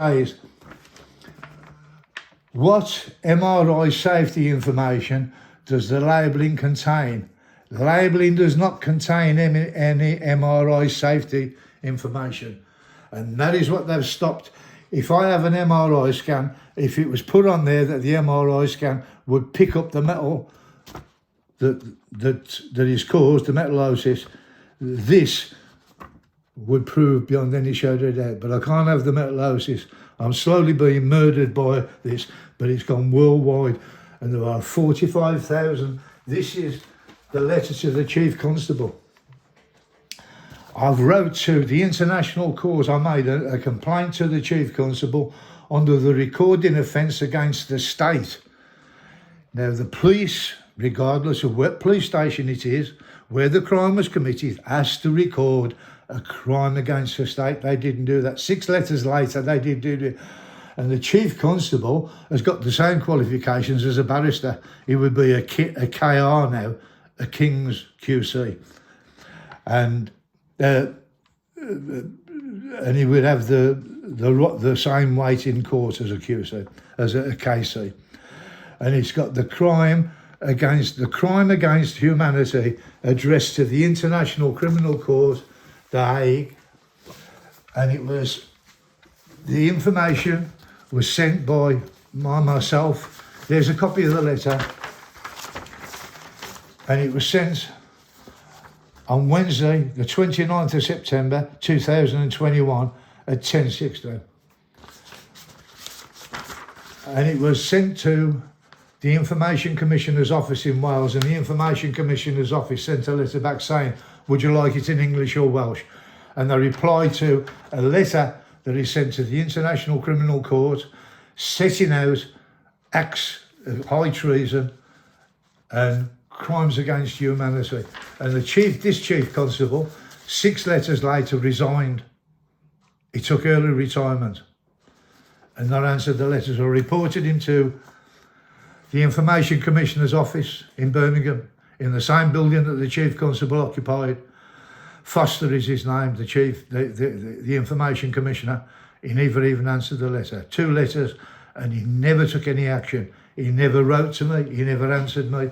is, what MRI safety information does the labelling contain? Labelling does not contain any MRI safety information. And that is what they've stopped. If I have an MRI scan, if it was put on there that the MRI scan would pick up the metal that is caused, the metallosis, this would prove beyond any shadow of doubt. But I can't have the metallosis. I'm slowly being murdered by this, but it's gone worldwide. And there are 45,000. This is the letter to the Chief Constable. I've wrote to the international court. I made a complaint to the Chief Constable under the recording offence against the state. Now the police, regardless of what police station it is, where the crime was committed, has to record a crime against the state. They didn't do that. 6 letters later, they did do it. And the Chief Constable has got the same qualifications as a barrister. He would be a KR now, a King's QC. And he would have the same weight in court as a QC, as a KC. And it's got the crime against humanity addressed to the International Criminal Court, The Hague. And it was, the information was sent by myself. There's a copy of the letter. And it was sent on Wednesday, the 29th of September 2021 at 10:16. And it was sent to the Information Commissioner's office in Wales, and the Information Commissioner's office sent a letter back saying, would you like it in English or Welsh? And they replied to a letter that is sent to the International Criminal Court setting out acts of high treason and crimes against humanity. And this Chief Constable, 6 letters later, resigned. He took early retirement and not answered the letters. I reported him to the Information Commissioner's office in Birmingham, in the same building that the Chief Constable occupied. Foster is his name, the Information Commissioner. He never even answered the letter. 2 letters, and he never took any action. He never wrote to me, he never answered me,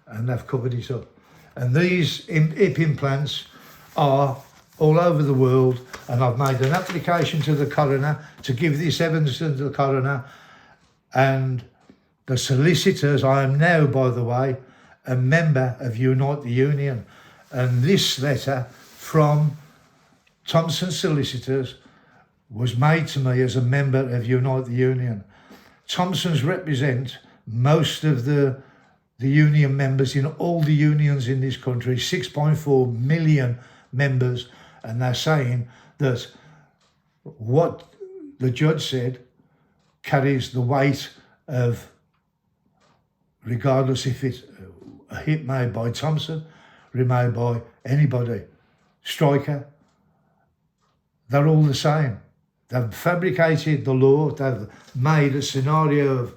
and they've covered it up. And these hip implants are all over the world, and I've made an application to the coroner to give this evidence to the coroner, and the solicitors. I am now, by the way, a member of Unite the Union, and this letter from Thompson Solicitors was made to me as a member of Unite the Union. Thompsons represent most of the union members in all the unions in this country, 6.4 million members, and they're saying that what the judge said carries the weight of, regardless if it's a hit made by Thompson, made by anybody, Striker, they're all the same. They've fabricated the law, they've made a scenario of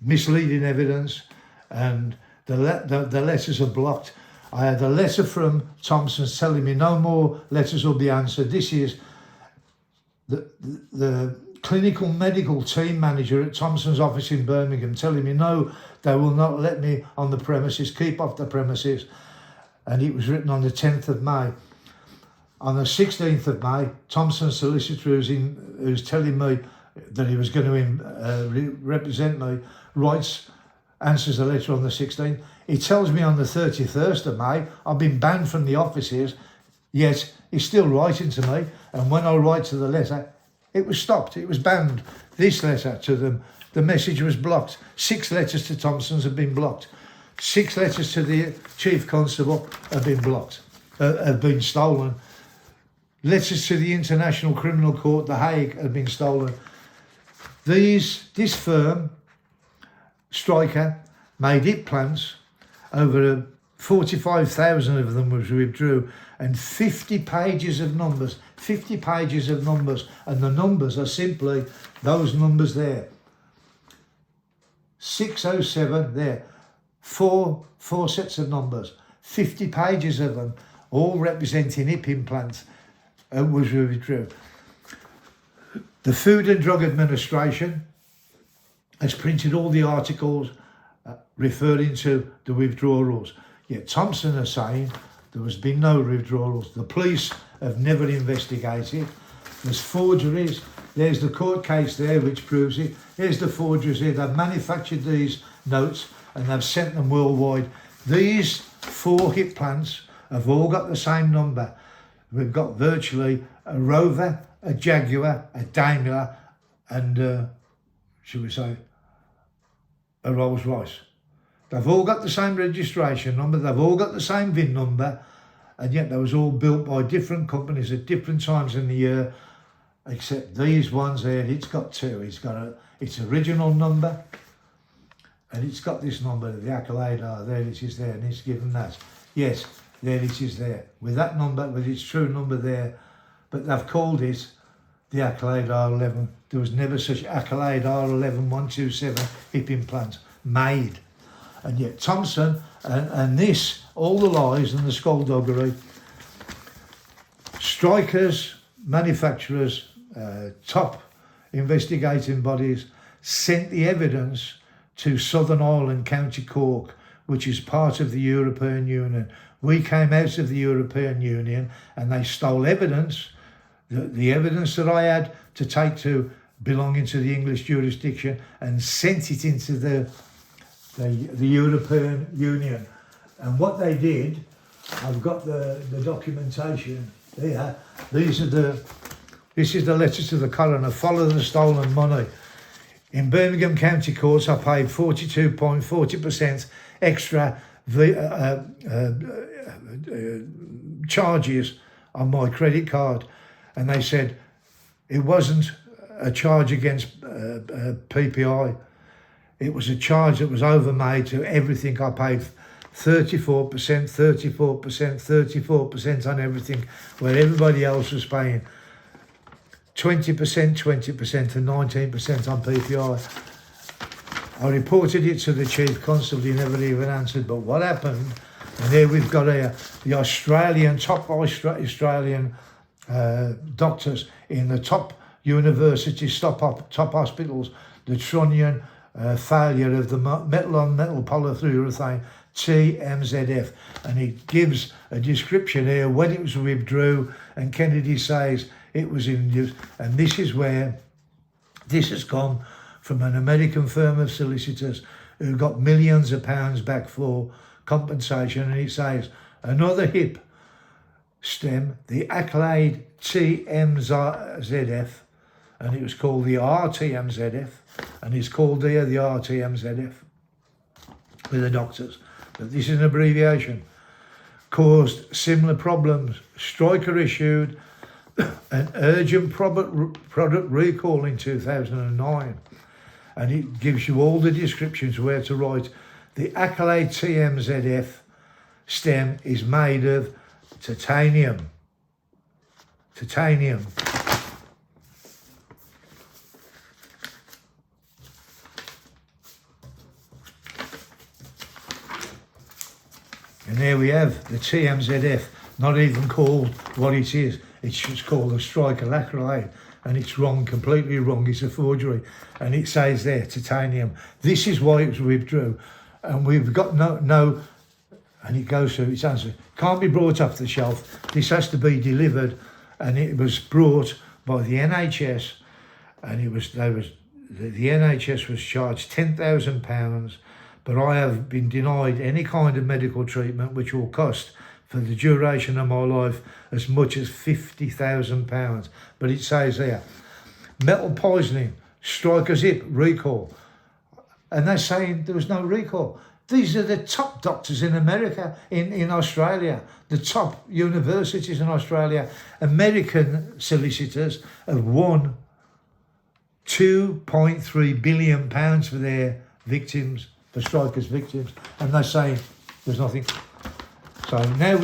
misleading evidence, and the letters are blocked. I had a letter from Thompson telling me no more letters will be answered. This is the clinical medical team manager at Thompson's office in Birmingham telling me no, they will not let me on the premises, keep off the premises. And it was written on the 10th of May. On the 16th of May, Thompson's solicitor, who's telling me that he was going to represent me, answers the letter on the 16th. He tells me on the 31st of May, I've been banned from the offices, yet he's still writing to me. And when I write to the letter, it was stopped, it was banned. This letter to them, the message was blocked. 6 letters to Thompson's have been blocked. 6 letters to the Chief Constable have been blocked, have been stolen. Letters to the International Criminal Court, The Hague, have been stolen. This firm, Striker, made hip plants. Over 45,000 of them was withdrew, and 50 pages of numbers, and the numbers are simply those numbers there. 607 there, four sets of numbers, 50 pages of them, all representing hip implants, was withdrew. The Food and Drug Administration has printed all the articles referring to the withdrawals. Yet Thompson is saying there has been no withdrawals. The police have never investigated. There's forgeries. There's the court case there which proves it. Here's the forgeries here. They've manufactured these notes and they've sent them worldwide. These 4 hip plants have all got the same number. We've got virtually a Rover, a Jaguar, a Daimler, and should we say, a Rolls Royce. They've all got the same registration number, they've all got the same VIN number, and yet they was all built by different companies at different times in the year, except these ones here, it's got 2. It's got its original number, and it's got this number, the accolade, there it is there, and it's given that. Yes, there it is there, with that number, with its true number there, but they've called it the accolade R11. There was never such accolade R11 127 hip implant made. And yet Thompson and this, all the lies and the skullduggery, strikers, manufacturers, top investigating bodies sent the evidence to Southern Ireland, County Cork, which is part of the European Union. We came out of the European Union and they stole evidence, the evidence that I had to take to belonging to the English jurisdiction, and sent it into the European Union. And what they did, I've got the documentation here. This is the letter to the coroner. Follow the stolen money. In Birmingham County Courts, I paid 42.40% extra charges on my credit card, and they said it wasn't a charge against PPI. It was a charge that was overmade to everything. I paid 34%, 34%, 34% on everything, where everybody else was paying 20%, 20% and 19% on PPI. I reported it to the Chief Constable, he never even answered. But what happened, and here we've got the Australian, top Australian doctors in the top universities, top hospitals, the Trunnion failure of the metal-on-metal polyurethane, TMZF, and it gives a description here when it was withdrew, and Kennedy says it was in use. And this is where this has come from an American firm of solicitors who got millions of pounds back for compensation, and it says another hip stem, the Accolade TMZF, and it was called the RTMZF, and it's called here the RTMZF with the doctors, but this is an abbreviation, caused similar problems. Stryker issued an urgent product recall in 2009, and it gives you all the descriptions where to write. The Accolade TMZF stem is made of titanium. And there we have the TMZF, not even called what it is. It's just called a Stryker Accolade, and it's wrong, completely wrong. It's a forgery, and it says there titanium. This is why it was withdrew, and we've got no. And it goes through its answer. Can't be brought off the shelf. This has to be delivered, and it was brought by the NHS, and the NHS was charged £10,000. But I have been denied any kind of medical treatment, which will cost for the duration of my life as much as £50,000. But it says there, metal poisoning, Stryker's hip recall, and they're saying there was no recall. These are the top doctors in America, in Australia, the top universities in Australia. American solicitors have won £2.3 billion for their victims, for Stryker's victims, and they're saying there's nothing. So now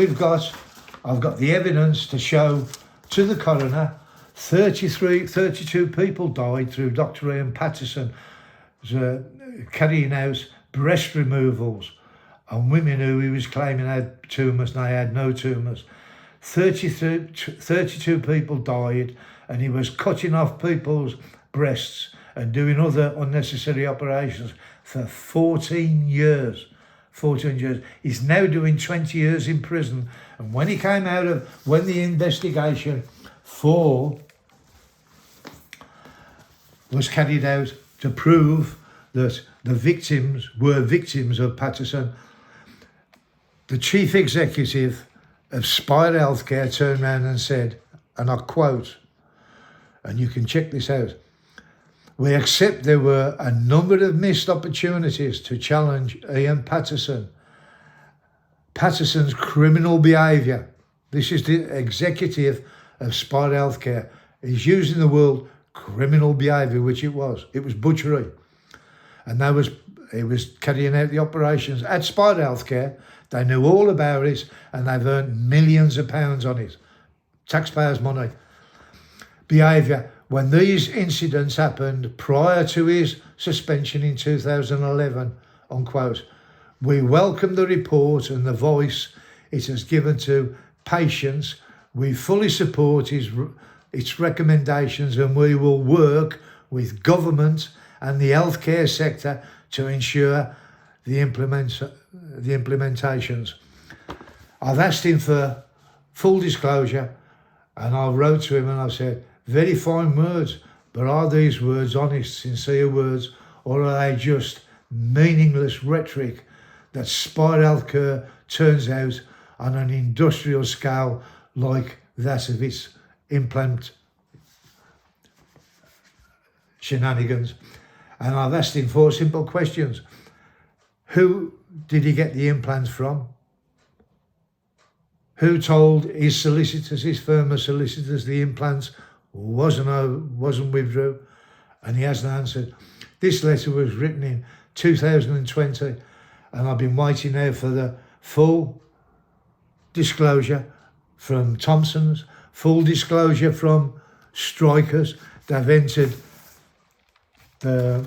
I've got the evidence to show to the coroner. 32 people died through Dr. Ian Patterson carrying out breast removals on women who he was claiming had tumours and they had no tumours. 32 people died, and he was cutting off people's breasts and doing other unnecessary operations for 14 years. 14 years. He's now doing 20 years in prison. And when he came out of, when the investigation was carried out to prove that the victims were victims of Patterson, the chief executive of Spire Healthcare turned around and said, and I quote, and you can check this out, "We accept there were a number of missed opportunities to challenge Ian Patterson's criminal behaviour." This is the executive of Spire Healthcare. He's using the word criminal behaviour, which it was. It was butchery. And he was carrying out the operations at Spire Healthcare. They knew all about it, and they've earned millions of pounds on it. Taxpayers' money. Behaviour. When these incidents happened prior to his suspension in 2011, unquote, "We welcome the report and the voice it has given to patients. We fully support its recommendations, and we will work with government and the healthcare sector to ensure the implementations." I've asked him for full disclosure, and I wrote to him and I said, "Very fine words, but are these words honest, sincere words, or are they just meaningless rhetoric that Spire Healthcare turns out on an industrial scale like that of its implant shenanigans?" And I've asked him 4 simple questions. Who did he get the implants from? Who told his solicitors, his firm of solicitors, the implants wasn't withdrew? And he hasn't answered. This letter was written in 2020, and I've been waiting now for the full disclosure from Thompson's, full disclosure from Strikers. They've entered the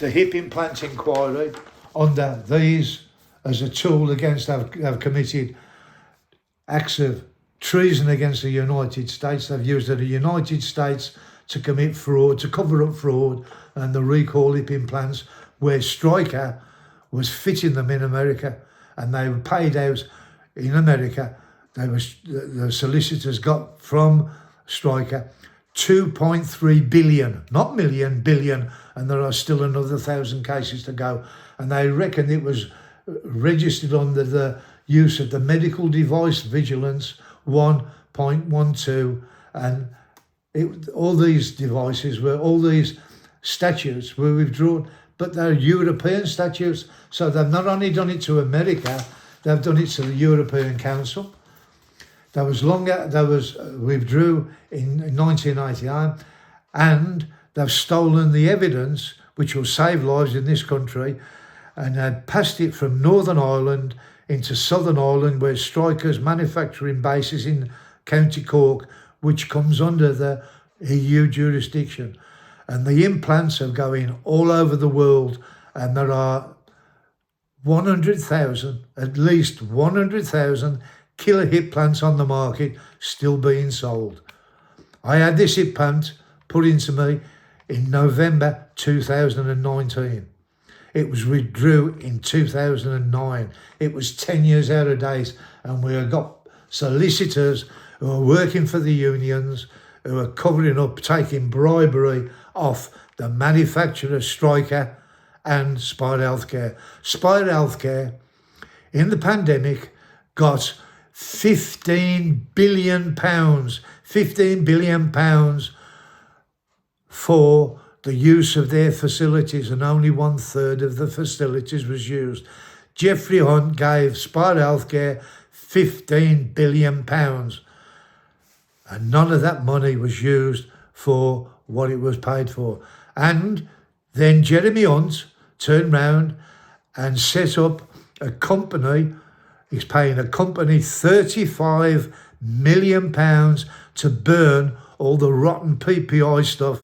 hip implant inquiry under these as a tool against have committed acts of treason against the United States. They've used the United States to commit fraud, to cover up fraud and the recall hip implants, where Stryker was fitting them in America, and they were paid out in America. The solicitors got from Stryker 2.3 billion, not million, billion, and there are still another 1,000 cases to go. And they reckon it was registered under the use of the Medical Device Vigilance 1.12, and all these devices all these statutes were withdrawn, but they're European statutes, so they've not only done it to America, they've done it to the European Council. That was withdrew in 1989, and they've stolen the evidence which will save lives in this country, and they've passed it from Northern Ireland into Southern Ireland, where Stryker's manufacturing base is in County Cork, which comes under the EU jurisdiction. And the implants are going all over the world, and there are 100,000, at least 100,000 killer hip plants on the market still being sold. I had this hip plant put into me in November 2019. It was withdrew in 2009. It was 10 years out of date, and we have got solicitors who are working for the unions, who are covering up, taking bribery off the manufacturer Stryker and Spire Healthcare. Spire Healthcare, in the pandemic, got £15 billion for the use of their facilities, and only 1/3 of the facilities was used. Jeffrey Hunt gave Spire Healthcare £15 billion, and none of that money was used for what it was paid for. And then Jeremy Hunt turned round and set up a company. He's paying a company £35 million to burn all the rotten PPI stuff